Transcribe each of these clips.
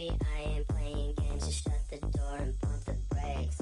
baby, I ain't playing games. Just shut the door and pump the brakes.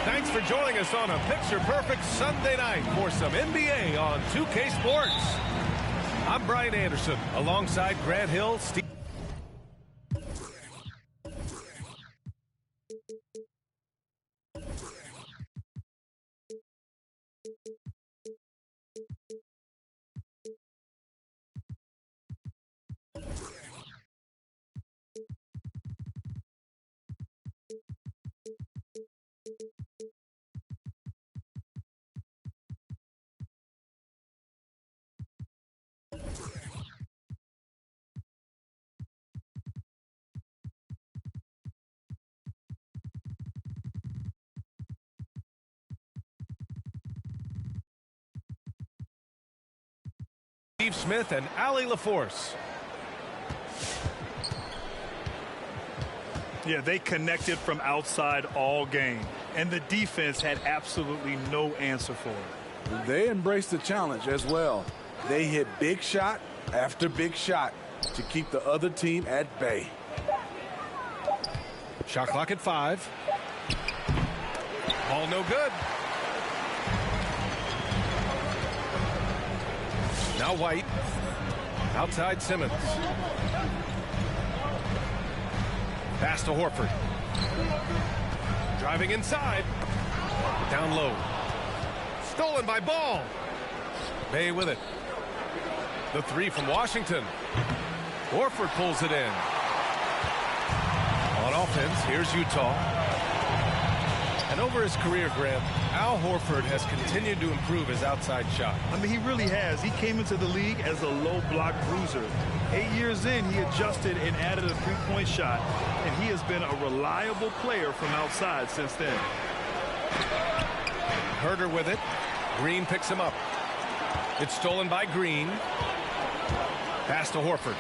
Thanks for joining us on a picture-perfect Sunday night for some NBA on 2K Sports. I'm Brian Anderson, alongside Grant Hill, Steve. Steve Smith and Allie LaForce. Yeah, they connected from outside all game, and the defense had absolutely no answer for it. They embraced the challenge as well. They hit big shot after big shot to keep the other team at bay. Shot clock at 5. Ball no good. Now White. Outside Simmons. Pass to Horford. Driving inside. Down low. Stolen by Ball. Bay with it. The three from Washington. Horford pulls it in. On offense, here's Utah. And over his career, Graham, Al Horford has continued to improve his outside shot. I mean, he really has. He came into the league as a low block bruiser. 8 years in, he adjusted and added a three-point shot, and he has been a reliable player from outside since then. Herder with it. Green picks him up. It's stolen by Green. Pass to Horford.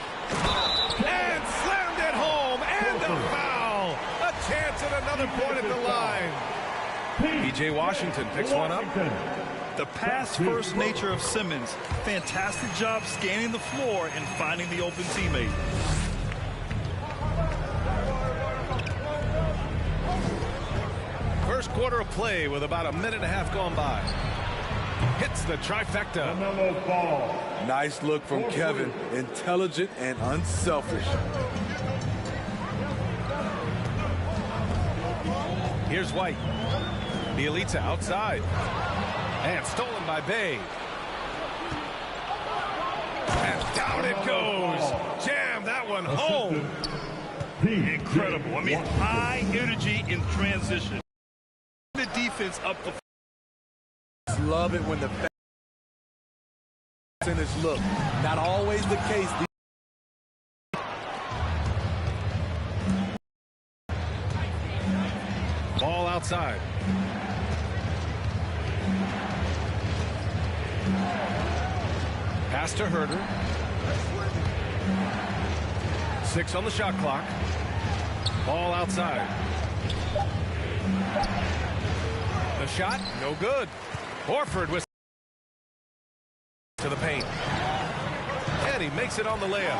And slammed it home, and a foul. A chance at another point at the line. P.J. Washington picks one up. The pass-first nature of Simmons. Fantastic job scanning the floor and finding the open teammate. First quarter of play with about a minute and a half gone by. Hits the trifecta. Nice look from Kevin. Intelligent and unselfish. Here's White. Bielitsa outside. And stolen by Bay. And down it goes. Jam that one home. Incredible. I mean, high energy in transition. The defense up the. Love it when the finish look. Not always the case. Ball outside. Pass to Herder. 6 on the shot clock. Ball outside. The shot, no good. Horford with to the paint. And he makes it on the layup.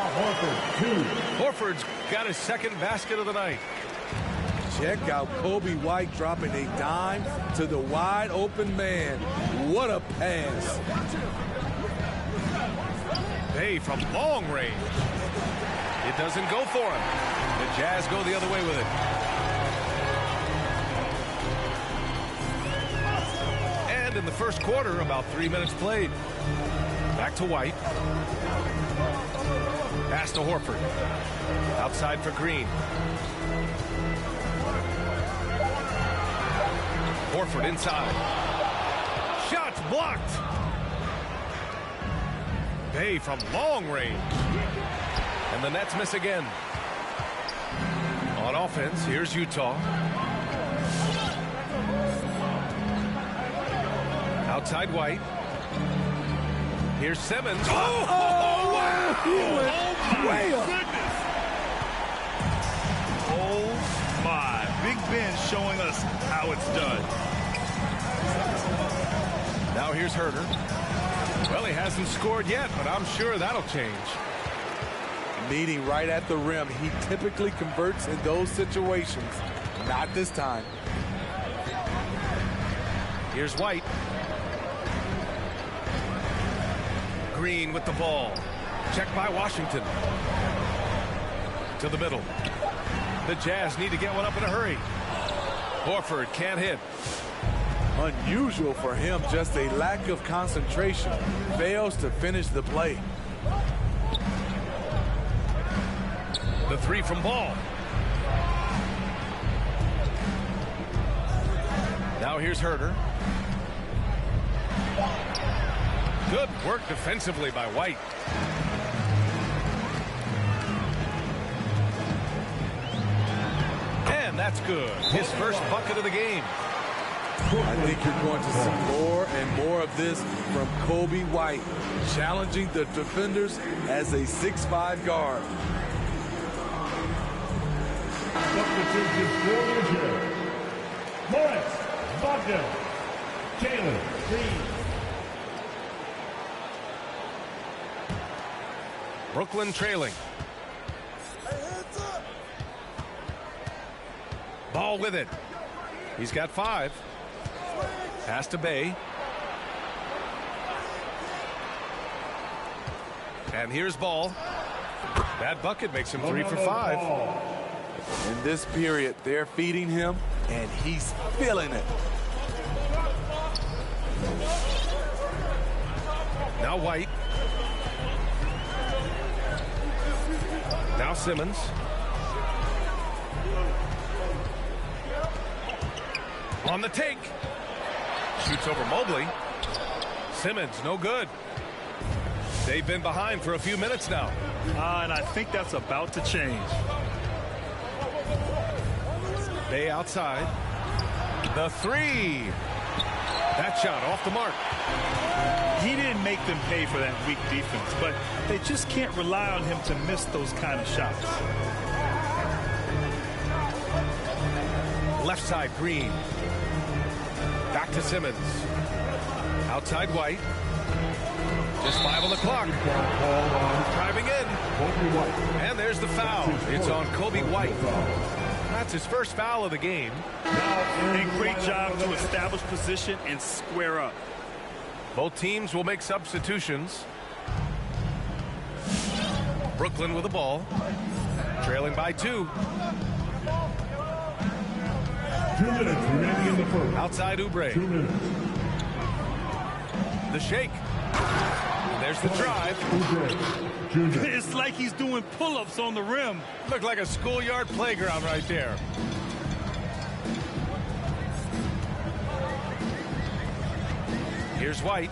Horford's got his second basket of the night. Check out Kobe White dropping a dime to the wide open man. What a pass. Bay from long range. It doesn't go for him. The Jazz go the other way with it. And in the first quarter, about 3 minutes played. Back to White. Pass to Horford. Outside for Green. Horford inside. Shots blocked. Bay from long range. And the Nets miss again. On offense, here's Utah. Outside White. Here's Simmons. Oh, wow! He went way up. Goodness. Oh, my. Big Ben showing us how it's done. Now here's Herter. Well, he hasn't scored yet, but I'm sure that'll change. Meeting right at the rim. He typically converts in those situations. Not this time. Here's White. Green with the ball. Checked by Washington. To the middle. The Jazz need to get one up in a hurry. Horford can't hit. Unusual for him, just a lack of concentration. Fails to finish the play. The three from Ball. Now here's Herter. Good work defensively by White. And that's good. His first bucket of the game. I think you're going to see more and more of this from Kobe White, challenging the defenders as a 6'5" guard. Substitution for the Jazz. Morris, Bogdan, Jalen, Green. Brooklyn trailing. Ball with it. He's got 5. Pass to Bay. And here's Ball. That bucket makes him 3 for 5. In this period, they're feeding him, and he's feeling it. Now White. Now Simmons. On the take. Shoots over Mobley. Simmons, no good. They've been behind for a few minutes now. And I think that's about to change. Bay outside. The 3. That shot off the mark. He didn't make them pay for that weak defense, but they just can't rely on him to miss those kind of shots. Left side, Green. Back to Simmons. Outside White. Just 5 on the clock. Driving in. And there's the foul. It's on Kobe White. That's his first foul of the game. A great job to establish position and square up. Both teams will make substitutions. Brooklyn with the ball. Trailing by 2. 2 minutes remaining in the first. Outside Oubre. 2 minutes. The shake. There's the drive. Junior. It's like he's doing pull-ups on the rim. Looked like a schoolyard playground right there. Here's White.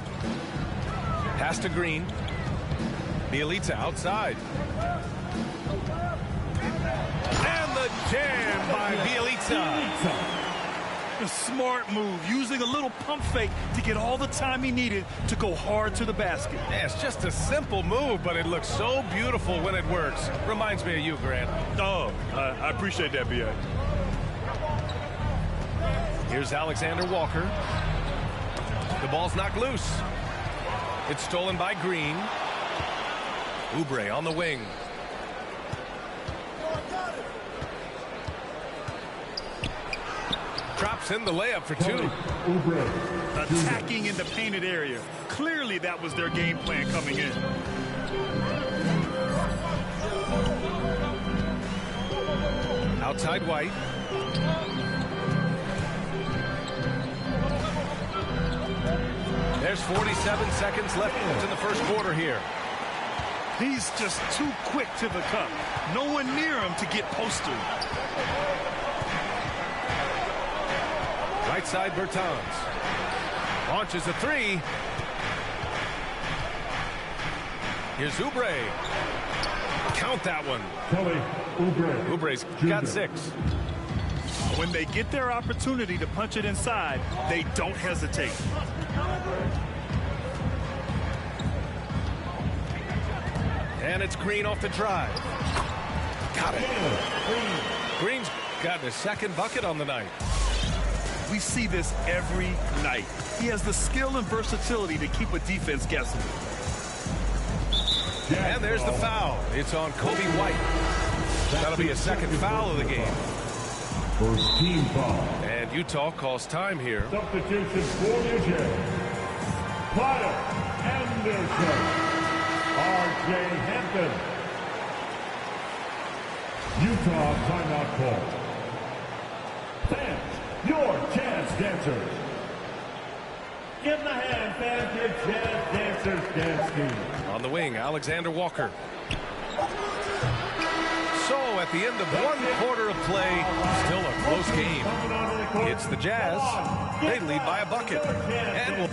Pass to Green. Bielitsa outside. And the jam by Bielitsa. A smart move, using a little pump fake to get all the time he needed to go hard to the basket. Yeah, it's just a simple move, but it looks so beautiful when it works. Reminds me of you, Grant. Oh, I appreciate that, B.A. Here's Alexander Walker. The ball's knocked loose. It's stolen by Green. Oubre on the wing. Puts in the layup for two. Attacking in the painted area. Clearly that was their game plan coming in. Outside White. There's 47 seconds left in the first quarter here. He's just too quick to the cup. No one near him to get posted. Right side Bertans. Launches a three. Here's Oubre. Count that one. Kelly Oubre. Oubre's got 6. When they get their opportunity to punch it inside, they don't hesitate. And it's Green off the drive. Got it. Green's got his second bucket on the night. We see this every night. He has the skill and versatility to keep a defense guessing. And there's the foul. It's on Kobe White. That'll be a second foul of the game. First team foul. And Utah calls time here. Substitution for New Jersey. Potter, Anderson, R.J. Hampton. Utah timeout call. Fans, your jazz dancers. Give them a hand, fans, your jazz dancers dance team. On the wing, Alexander Walker. So at the end of one quarter of play, still a close game. It's the Jazz. They lead by a bucket. And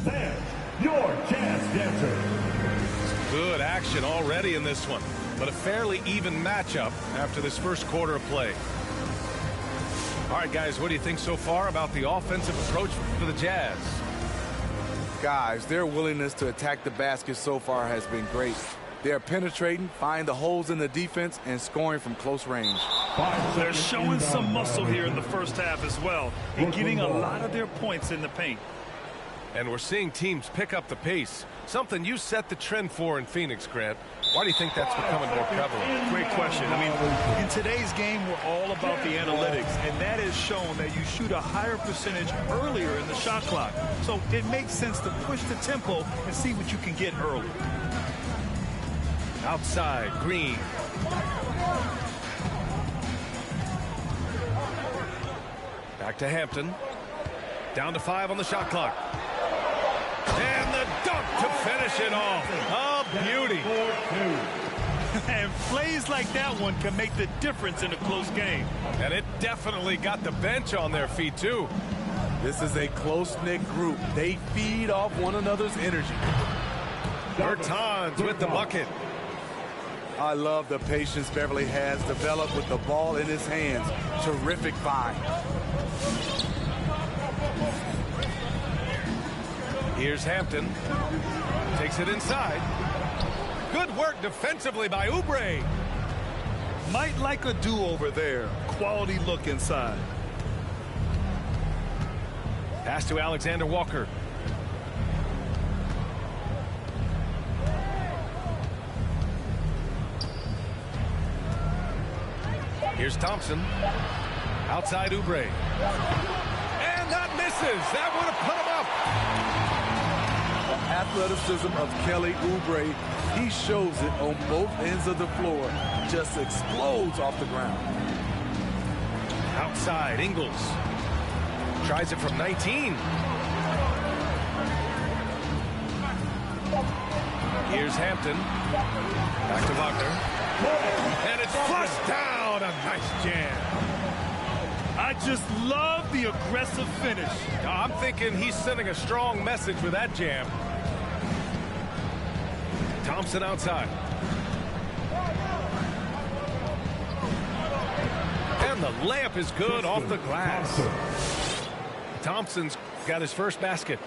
Fans, your jazz dancers. good action already in this one, but a fairly even matchup after this first quarter of play. All right, guys, what do you think so far about the offensive approach for the Jazz? Guys, their willingness to attack the basket so far has been great. They're penetrating, finding the holes in the defense, and scoring from close range. They're showing some muscle here in the first half as well, and getting a lot of their points in the paint. And we're seeing teams pick up the pace, something you set the trend for in Phoenix, Grant. Why do you think that's becoming more prevalent? Great question. I mean, in today's game, we're all about the analytics, and that has shown that you shoot a higher percentage earlier in the shot clock. So it makes sense to push the tempo and see what you can get early. Outside, Green. Back to Hampton. Down to 5 on the shot clock. And the dunk to finish it off. A beauty. And plays like that one can make the difference in a close game. And it definitely got the bench on their feet, too. This is a close-knit group. They feed off one another's energy. Bertans with the bucket. I love the patience Beverly has developed with the ball in his hands. Terrific find. Here's Hampton. Takes it inside. Good work defensively by Oubre. Might like a do-over there. Quality look inside. Pass to Alexander Walker. Here's Thompson. Outside Oubre. And that misses. That would have put him up. The athleticism of Kelly Oubre, he shows it on both ends of the floor. Just explodes off the ground. Outside, Ingles. Tries it from 19. Here's Hampton. Back to Wagner. And it's flushed down. A nice jam. I just love the aggressive finish. I'm thinking he's sending a strong message with that jam. Thompson outside. And the layup is good off the glass. Thompson's got his first basket.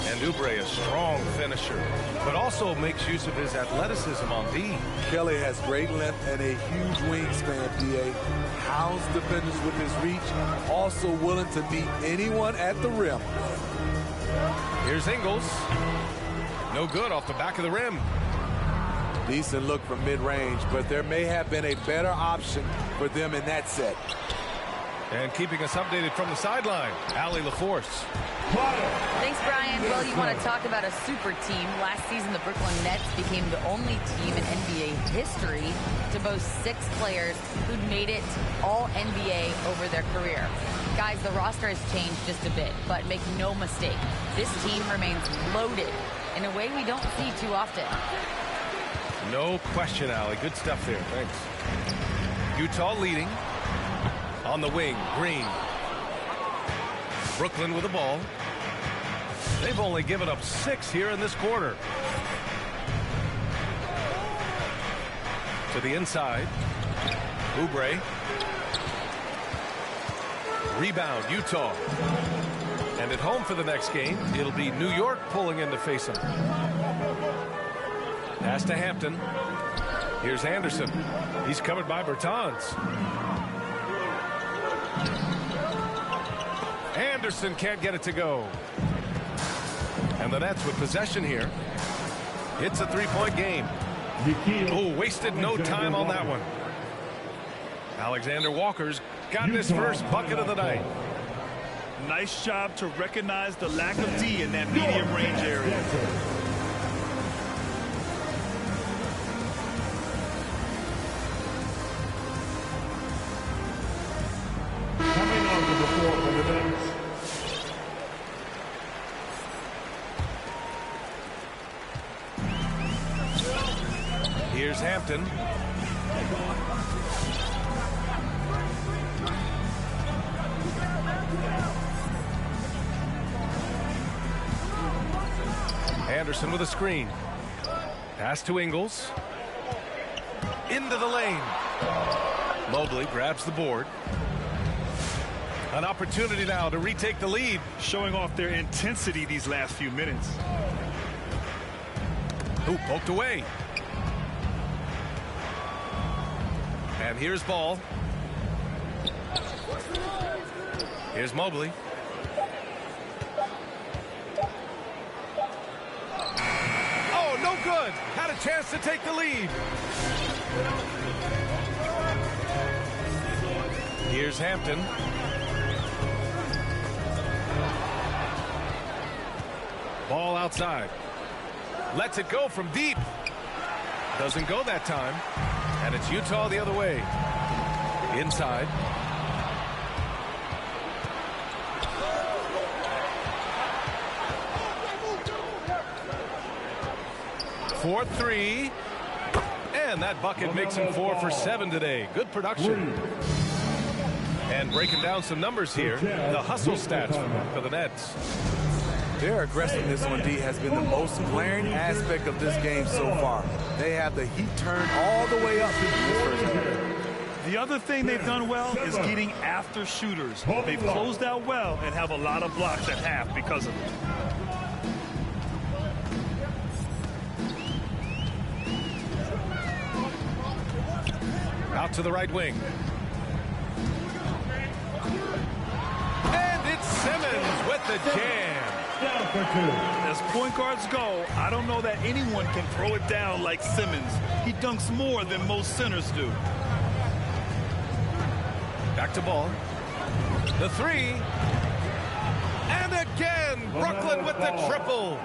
And Oubre, a strong finisher, but also makes use of his athleticism on D. Kelly has great length and a huge wingspan, D.A. Hounds defenders with his reach, also willing to beat anyone at the rim. Here's Ingles. No good off the back of the rim. Decent look from mid-range, but there may have been a better option for them in that set. And keeping us updated from the sideline, Allie LaForce. Thanks, Brian. Well, you want to talk about a super team. Last season, the Brooklyn Nets became the only team in NBA history to boast 6 players who'd made it all NBA over their career. Guys, the roster has changed just a bit, but make no mistake, this team remains loaded in a way we don't see too often. No question, Allie. Good stuff there. Thanks. Utah leading. On the wing, Green. Brooklyn with the ball. They've only given up 6 here in this quarter. To the inside. Oubre. Rebound, Utah. And at home for the next game, it'll be New York pulling in to face them. Pass to Hampton. Here's Anderson. He's covered by Bertans. Anderson can't get it to go. And the Nets with possession here. It's a 3-point game. Oh, wasted no time on that one. Alexander Walker's gotten his first bucket of the night. Nice job to recognize the lack of D in that medium range area. Coming on to the floor for the Nets. Here's Hampton. Anderson with a screen. Pass to Ingles. Into the lane. Mobley grabs the board. An opportunity now to retake the lead. Showing off their intensity these last few minutes. Ooh, poked away. And here's Ball. Here's Mobley. Oh, no good. Had a chance to take the lead. Here's Hampton. Ball outside. Lets it go from deep. Doesn't go that time. And it's Utah the other way. Inside. For 3. And that bucket makes him 4 for 7 today. Good production. And breaking down some numbers here, the hustle stats for the Nets. Their aggressiveness on D has been the most glaring aspect of this game so far. They have the heat turned all the way up in this first half. The other thing they've done well is getting after shooters. They've closed out well and have a lot of blocks at half because of it. Out to the right wing. And it's Simmons with the jam. Down for 2. As point guards go, I don't know that anyone can throw it down like Simmons. He dunks more than most centers do. Back to Ball. The 3. And again, Brooklyn with the triple.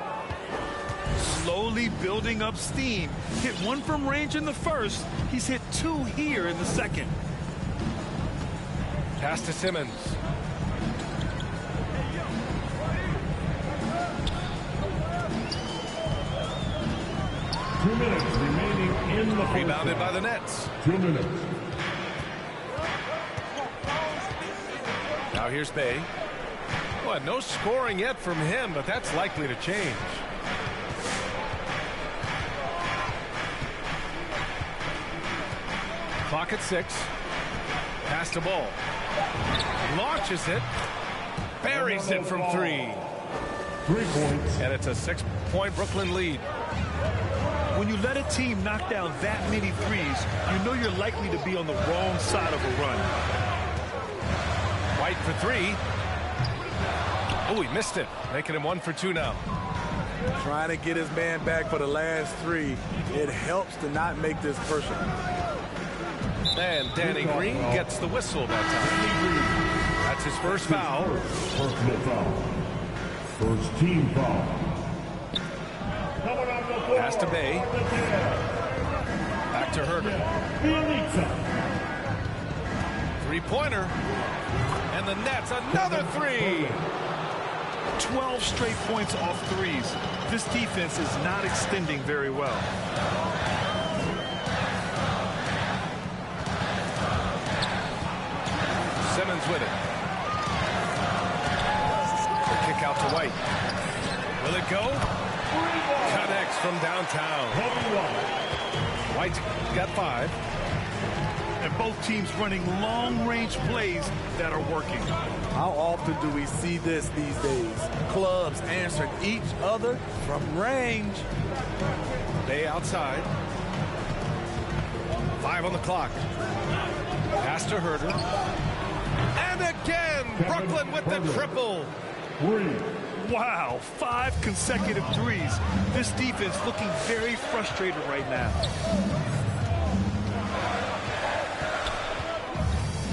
Slowly building up steam. Hit 1 from range in the first. He's hit 2 here in the second. Pass to Simmons. Two minutes remaining in the first Rebounded by half. the Nets. 2 minutes. Now here's Bay. Well, no scoring yet from him, but that's likely to change. Clock at 6. Pass to Ball. Launches it. Buries it from 3. 3 points. And it's a 6-point Brooklyn lead. When you let a team knock down that many threes, you know you're likely to be on the wrong side of a run. White for 3. Oh, he missed it. Making him 1 for 2 now. Trying to get his man back for the last 3. It helps to not make this personal. And Danny Green gets the whistle that time. That's his first foul. Personal foul. First team foul. Pass to Bay. Back to Herder. Three-pointer. And the Nets, another three. 12 straight points off threes. This defense is not extending very well. Simmons with it. The kick out to White. Will it go? Connects from downtown. White's got 5. And both teams running long-range plays that are working. How often do we see this these days? Clubs answering each other from range. Bay outside. 5 on the clock. Pass to Herder. And again, Brooklyn with the triple. Wow, 5 consecutive threes. This defense looking very frustrated right now.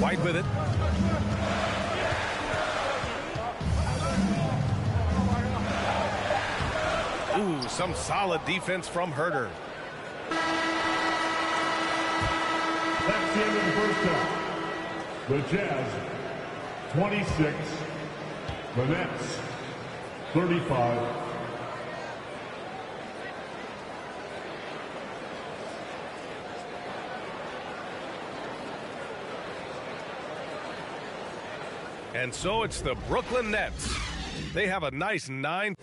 White with it. Ooh, some solid defense from Herder. That's the end of the first half. The Jazz, 26. The Nets, 35. And so it's the Brooklyn Nets. They have a nice 9.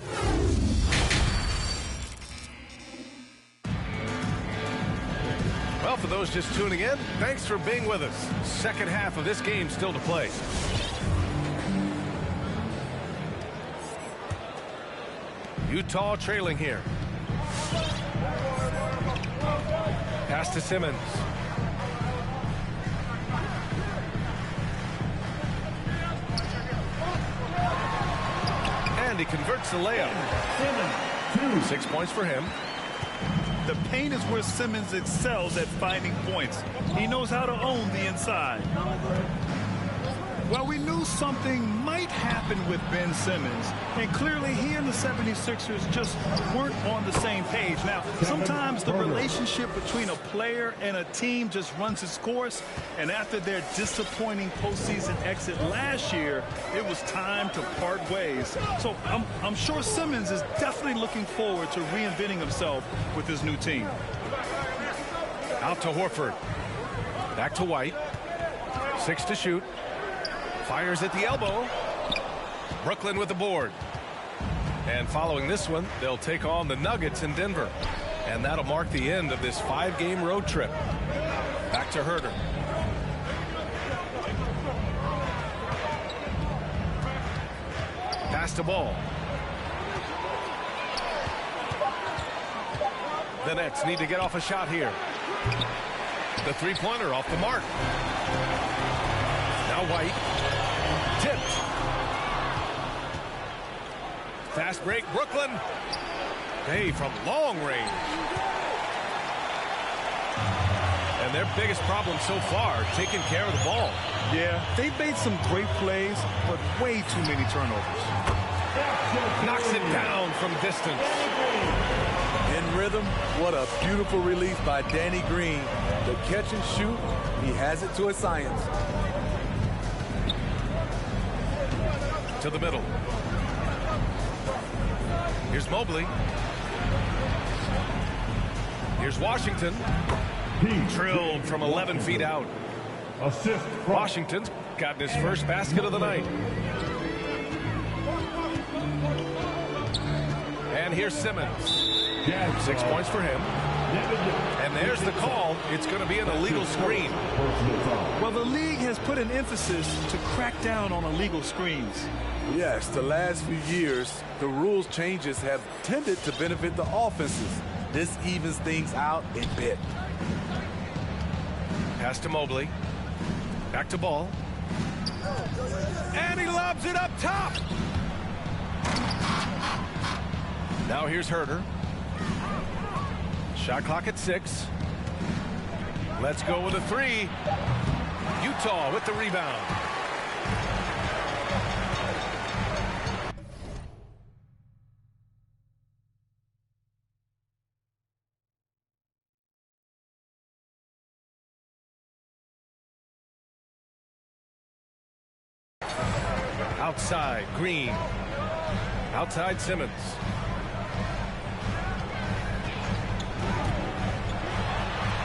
Well, for those just tuning in, thanks for being with us. Second half of this game still to play. Utah trailing here. Pass to Simmons. And he converts the layup. 6 points for him. The paint is where Simmons excels at finding points. He knows how to own the inside. Well, we knew something might happen with Ben Simmons, and clearly he and the 76ers just weren't on the same page. Now, sometimes the relationship between a player and a team just runs its course, and after their disappointing postseason exit last year, it was time to part ways. So I'm sure Simmons is definitely looking forward to reinventing himself with his new team. Out to Horford. Back to White. 6 to shoot. Fires at the elbow. Brooklyn with the board. And following this one, they'll take on the Nuggets in Denver. And that'll mark the end of this 5-game road trip. Back to Herder. Pass to Ball. The Nets need to get off a shot here. The three-pointer off the mark. Now White. Tipped. Fast break, Brooklyn. Hey, from long range. And their biggest problem so far, taking care of the ball. Yeah, they've made some great plays, but way too many turnovers. Knocks it down from distance. In rhythm, what a beautiful release by Danny Green. The catch and shoot, he has it to a science. To the middle. Here's Mobley. Here's Washington. Drilled from 11 feet out. Assist. Washington's gotten his first basket of the night. And here's Simmons. 6 points for him. And there's the call. It's going to be an illegal screen. Well, the league has put an emphasis to crack down on illegal screens. Yes, the last few years, the rules changes have tended to benefit the offenses. This evens things out a bit. Pass to Mobley. Back to Ball. And he lobs it up top. Now here's Herder. Shot clock at 6. Let's go with a three. Utah with the rebound. Outside, Green. Outside, Simmons.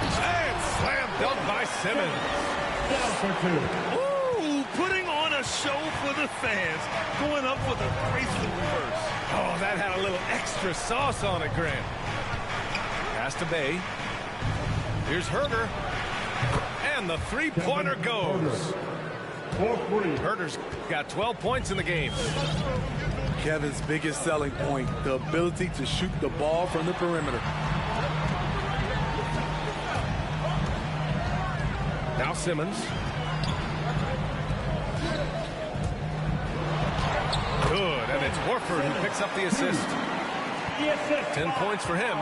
And slam dunk by Simmons. Down for two. Ooh, putting on a show for the fans. Going up with a graceful reverse. Oh, that had a little extra sauce on it, Grant. Pass to Bay. Here's Herder. And the three-pointer goes. Herder's got 12 points in the game. Kevin's biggest selling point, the ability to shoot the ball from the perimeter. Now Simmons. Good, and it's Horford who picks up the assist. 10 points for him.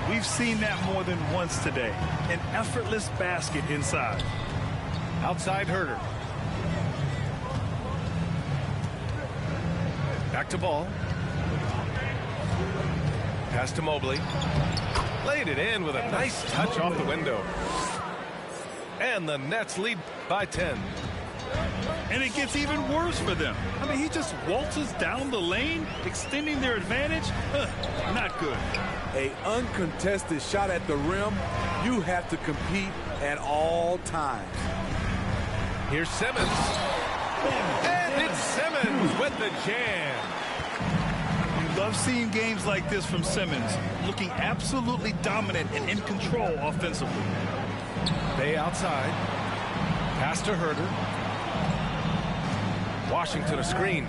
We've seen that more than once today. An effortless basket inside. Outside Herder. Back to Ball. Pass to Mobley. Laid it in with a nice touch off the window. And the Nets lead by 10. And it gets even worse for them. I mean, he just waltzes down the lane, extending their advantage. Not good. An uncontested shot at the rim, you have to compete at all times. Here's Simmons. And it's Simmons with the jam. You love seeing games like this from Simmons, looking absolutely dominant and in control offensively. Bay outside. Pass to Herder. Washington a screen.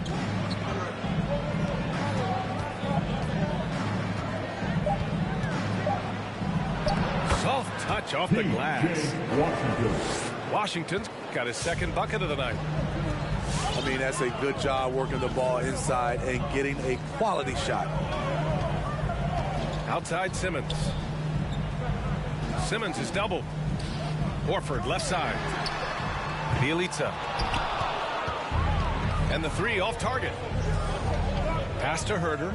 Soft touch off the glass. Washington's got his second bucket of the night. I mean, that's a good job working the ball inside and getting a quality shot. Outside Simmons. Simmons is doubled. Horford left side. Bielitsa. And the three off target. Pass to Herder.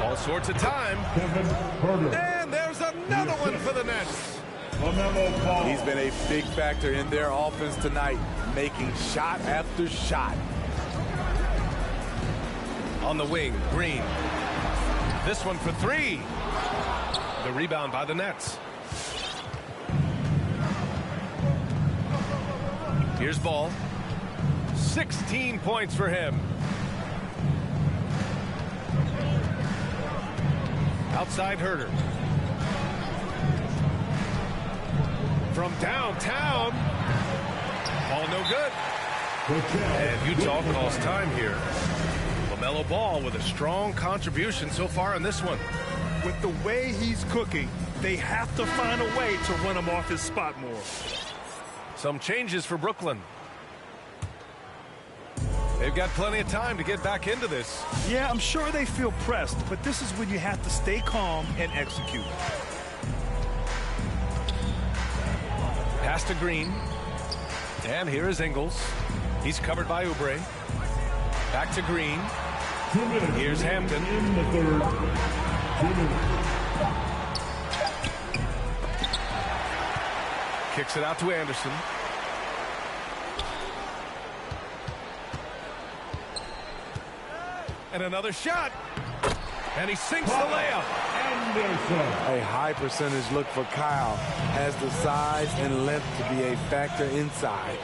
All sorts of time. And there's another one for the Nets. He's been a big factor in their offense tonight, making shot after shot. On the wing, Green. This one for three. The rebound by the Nets. Here's Ball. 16 points for him. Outside Herder. From downtown. Ball no good. And Utah calls time here. LaMelo Ball with a strong contribution so far in this one. With the way he's cooking, they have to find a way to run him off his spot more. Some changes for Brooklyn. They've got plenty of time to get back into this. Yeah, I'm sure they feel pressed, but this is when you have to stay calm and execute. Pass to Green. And here is Ingles. He's covered by Oubre. Back to Green. Here's Hampton. In the third. 2 minutes. Kicks it out to Anderson. And another shot. And he sinks the layup. Anderson. A high percentage look for Kyle. Has the size and length to be a factor inside.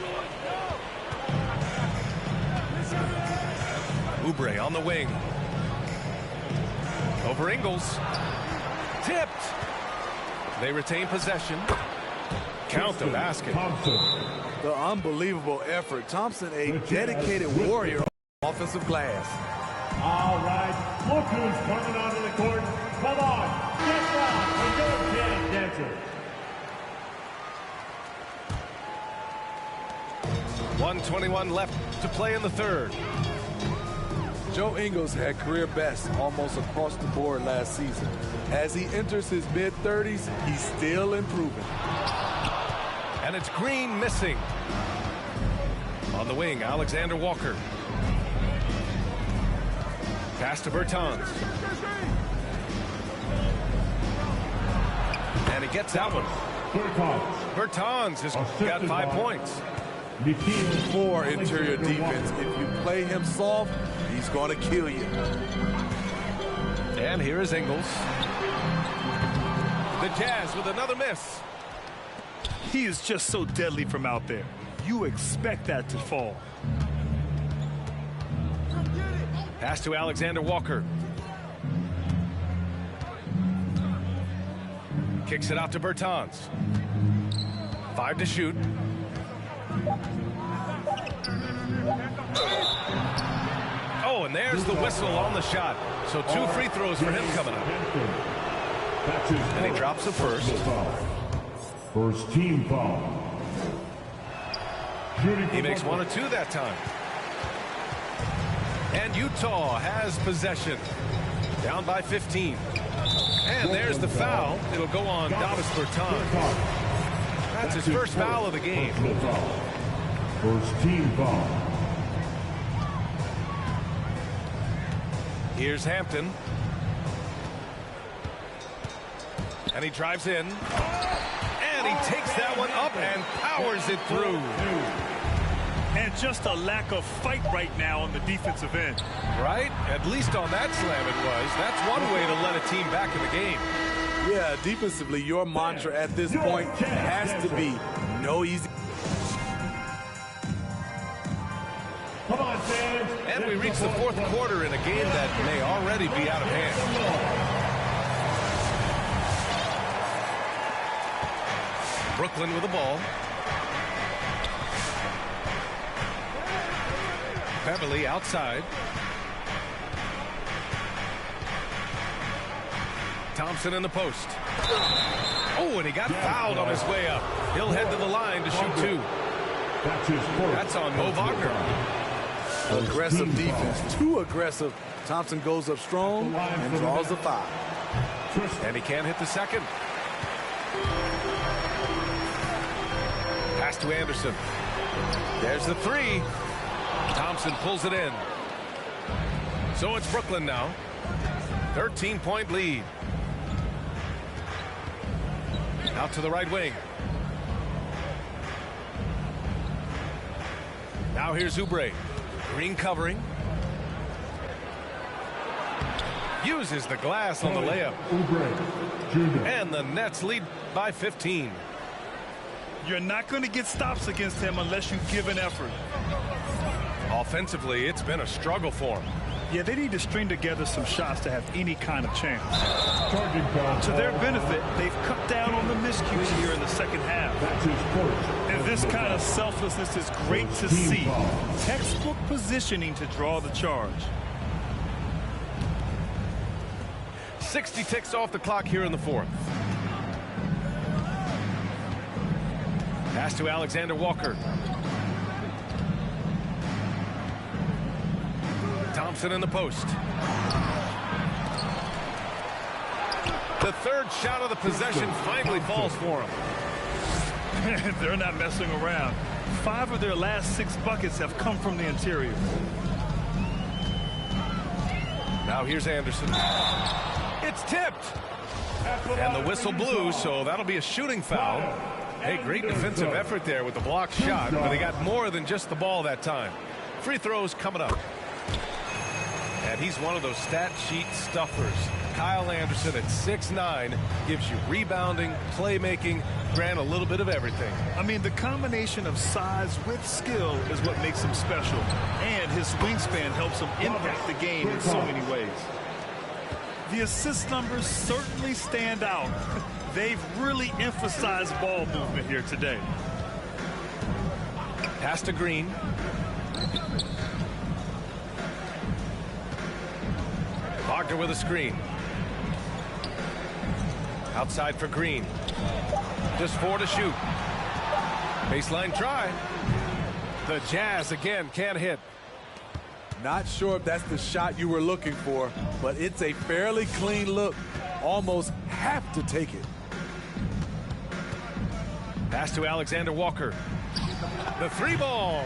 Oubre on the wing. Over Ingles. Tipped. They retain possession. Count the basket. Thompson. The unbelievable effort. Thompson, a dedicated warrior on offensive glass. All right, look who's coming onto the court. Come on, get down and go jam dancer. 1:21 left to play in the third. Joe Ingles had career bests almost across the board last season. As he enters his mid-30s, he's still improving. And it's Green missing. On the wing, Alexander Walker. Pass to Bertans. And he gets that one. Bertans has got 5 points. For interior defense, if you play him soft, he's going to kill you. And here is Ingles. The Jazz with another miss. He is just so deadly from out there. You expect that to fall. Pass to Alexander Walker. Kicks it out to Bertans. 5 to shoot. Oh, and there's the whistle on the shot. So 2 free throws for him coming up. And he drops the first. First team foul. He makes 1 of 2 that time. And Utah has possession. Down by 15. And there's the foul. It'll go on Davis Bertans. That's his first foul of the game. First team foul. Here's Hampton. And he drives in. And he takes that one up and powers it through. And just a lack of fight right now on the defensive end. Right? At least on that slam it was. That's one way to let a team back in the game. Yeah, defensively, your mantra at this point has to be no easy. Come on, fans. And we reach the 4th quarter in a game that may already be out of hand. Brooklyn with the ball. Beverly outside. Thompson in the post. Oh, and he got fouled on his way up. He'll head to the line to shoot 2. That's on Mo Wagner. Aggressive defense. Too aggressive. Thompson goes up strong and draws the foul. And he can't hit the second. Pass to Anderson. There's the 3. Thompson pulls it in. So it's Brooklyn now. 13-point lead. Out to the right wing. Now here's Oubre. Green covering. Uses the glass on the layup. And the Nets lead by 15. You're not going to get stops against him unless you give an effort. Offensively, it's been a struggle for him. Yeah, they need to string together some shots to have any kind of chance. To their benefit, they've cut down on the miscues here in the second half. And this kind of selflessness is great to see. Textbook positioning to draw the charge. 60 ticks off the clock here in the 4th. Pass to Alexander Walker. Thompson in the post. The 3rd shot of the possession finally falls for him. They're not messing around. 5 of their last 6 buckets have come from the interior. Now here's Anderson. It's tipped. And the whistle blew, so that'll be a shooting foul. Hey, great defensive effort there with the blocked shot, but they got more than just the ball that time. Free throws coming up. And he's one of those stat sheet stuffers. Kyle Anderson at 6'9" gives you rebounding, playmaking, grant a little bit of everything. I mean, the combination of size with skill is what makes him special. And his wingspan helps him impact the game in so many ways. The assist numbers certainly stand out. They've really emphasized ball movement here today. Pass to Green. Wagner with a screen. Outside for Green. Just 4 to shoot. Baseline try. The Jazz again can't hit. Not sure if that's the shot you were looking for, but it's a fairly clean look. Almost have to take it. Pass to Alexander Walker. The 3 ball.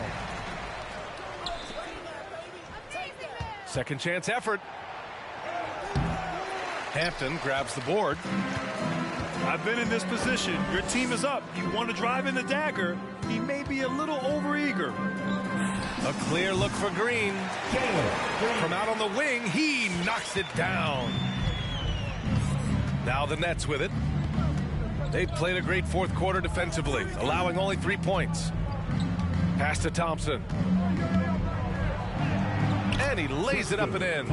Second chance effort. Hampton grabs the board. I've been in this position. Your team is up. You want to drive in the dagger. He may be a little overeager. A clear look for Green. From out on the wing, he knocks it down. Now the Nets with it. They've played a great fourth quarter defensively, allowing only 3 points. Pass to Thompson. And he lays it up and in.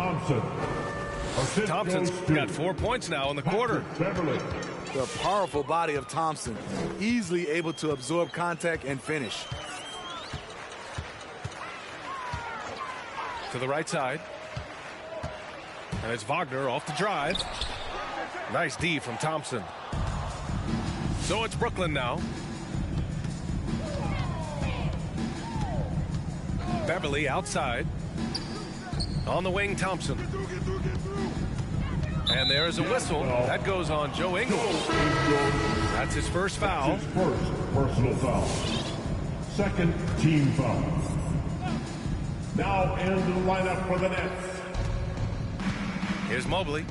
Thompson's got 4 points now in the quarter. The powerful body of Thompson, easily able to absorb contact and finish. To the right side. And it's Wagner off the drive. Nice D from Thompson. So it's Brooklyn now. Beverly outside. On the wing, Thompson. And there is a whistle. That goes on Joe Ingles. That's his first foul. His first personal foul. Second team foul. Now into the lineup for the Nets. Here's Mobley.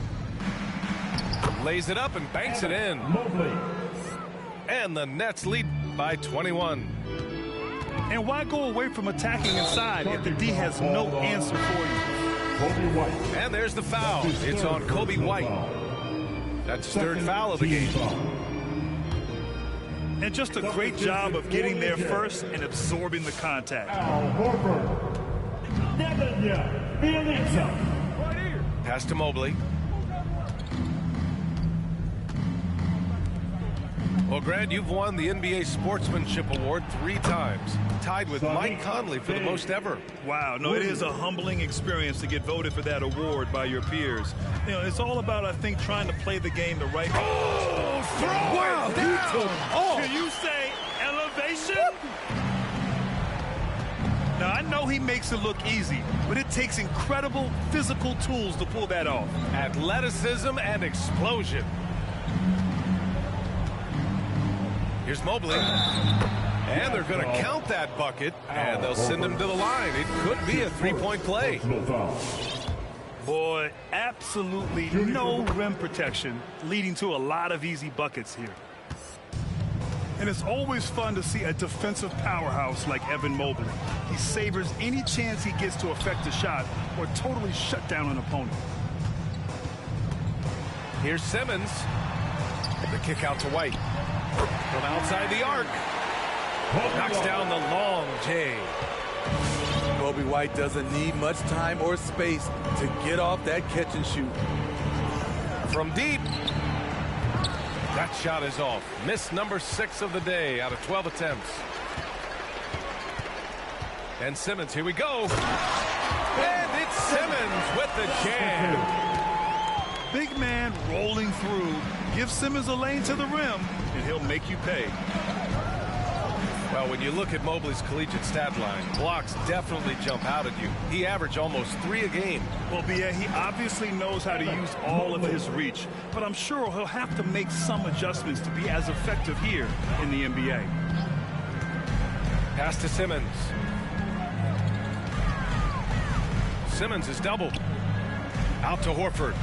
Lays it up and banks it in. Mobley. And the Nets lead by 21. And why go away from attacking inside if the D has no answer for you? Kobe White. And there's the foul. It's on Kobe White. That's his third foul of the game. And just a great job of getting there first and absorbing the contact. Al Horford. Pass to Mobley. Well, Grant, you've won the NBA Sportsmanship Award 3 times, tied with Mike Conley for the most ever. Wow, no, it is a humbling experience to get voted for that award by your peers. You know, it's all about, I think, trying to play the game the right way. Oh, throw it down! Can you say elevation? Now, I know he makes it look easy, but it takes incredible physical tools to pull that off. Athleticism and explosion. Here's Mobley. And they're going to count that bucket, and they'll send him to the line. It could be a 3-point play. Boy, absolutely no rim protection, leading to a lot of easy buckets here. And it's always fun to see a defensive powerhouse like Evan Mobley. He savors any chance he gets to affect a shot or totally shut down an opponent. Here's Simmons. The kick out to White. From outside the arc. Knocks down the long J. Kobe White doesn't need much time or space to get off that catch and shoot. From deep. That shot is off. Miss number 6 of the day out of 12 attempts. And Simmons, here we go. And it's Simmons with the jam. Big man rolling through. Give Simmons a lane to the rim, and he'll make you pay. Well, when you look at Mobley's collegiate stat line, blocks definitely jump out at you. He averaged almost 3 a game. Well, BA, he obviously knows how to use all of his reach, but I'm sure he'll have to make some adjustments to be as effective here in the NBA. Pass to Simmons. Simmons is doubled. Out to Horford.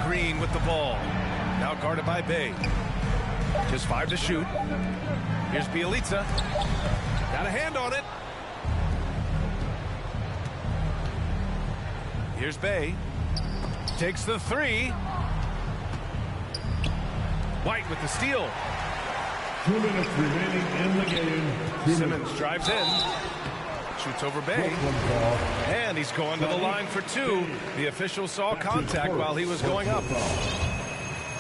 Green with the ball. Now guarded by Bay. Just 5 to shoot. Here's Bielitsa. Got a hand on it. Here's Bay. Takes the 3. White with the steal. 2 minutes remaining in the game. Simmons drives in. Shoots over Bay. And he's going to the line for 2. The official saw contact while he was going up.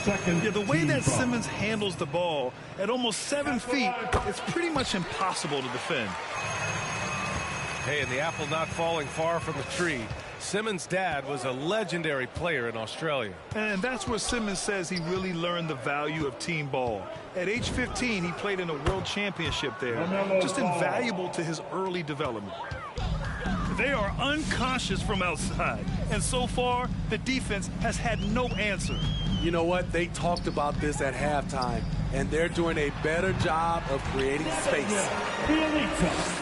Yeah, the way that Simmons handles the ball at almost 7 feet, it's pretty much impossible to defend. Hey, and the apple not falling far from the tree. Simmons' dad was a legendary player in Australia. And that's where Simmons says he really learned the value of team ball. At age 15, he played in a world championship there. Just invaluable to his early development. They are unconscious from outside. And so far, the defense has had no answer. You know what? They talked about this at halftime, and they're doing a better job of creating space.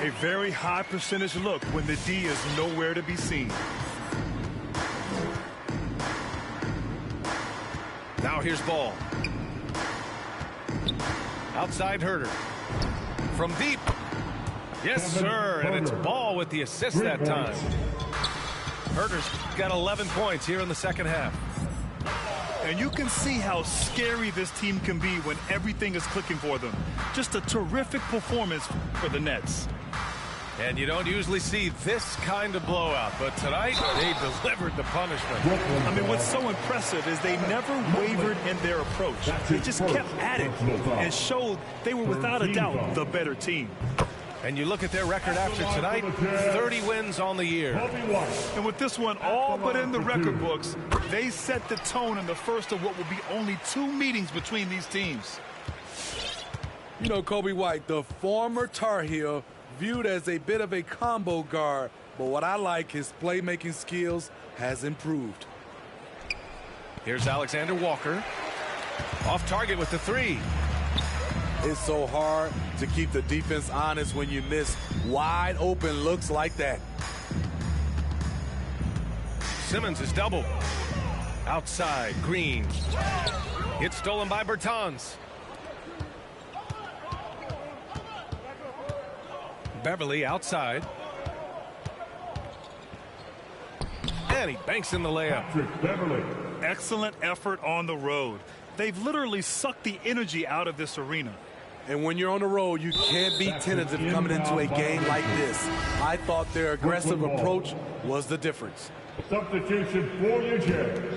A very high percentage look when the D is nowhere to be seen. Now here's Ball. Outside Herter. From deep. Yes, sir, and it's Ball with the assist that time. Herter's got 11 points here in the second half. And you can see how scary this team can be when everything is clicking for them. Just a terrific performance for the Nets. And you don't usually see this kind of blowout, but tonight they delivered the punishment. I mean, what's so impressive is they never wavered in their approach. They just kept at it and showed they were without a doubt the better team. And you look at their record after tonight, 30 wins on the year. And with this one all but in the record books, they set the tone in the first of what will be only 2 meetings between these teams. You know, Kobe White, the former Tar Heel, viewed as a bit of a combo guard, but what I like, his playmaking skills has improved. Here's Alexander Walker. Off target with the 3. It's so hard to keep the defense honest when you miss wide open looks like that. Simmons is doubled. Outside, Green. It's stolen by Bertans. Beverly outside. And he banks in the layup. Excellent effort on the road. They've literally sucked the energy out of this arena. And when you're on the road, you can't be tentative coming into a game like this. I thought their aggressive approach was the difference. Substitution for New Jersey.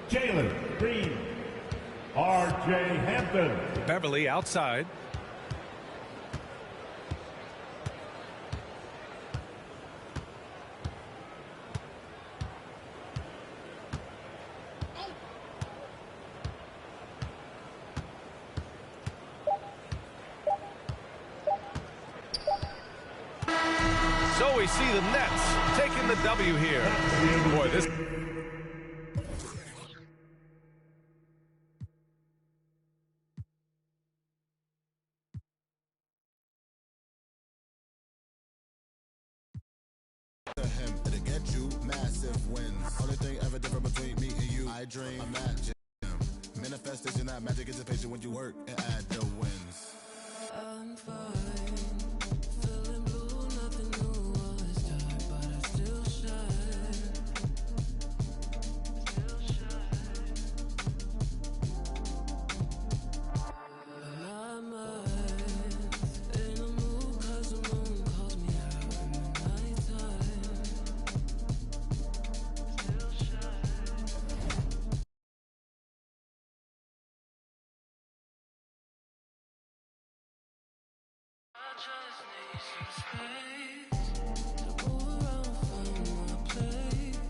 Jalen Green. R.J. Hampton. Beverly outside. So we see the Nets taking the W here. Boy, this... It'll get you massive wins. Only thing ever different between me and you, I dream, imagine. Manifestation, not magic, anticipation when you work and add the wins. I'm fine. Feeling blue, nothing new. All this time, but I still shine. Still shine. My mind's in a mood 'cause the moon calls me out in the nighttime. Still shine. I just need some space.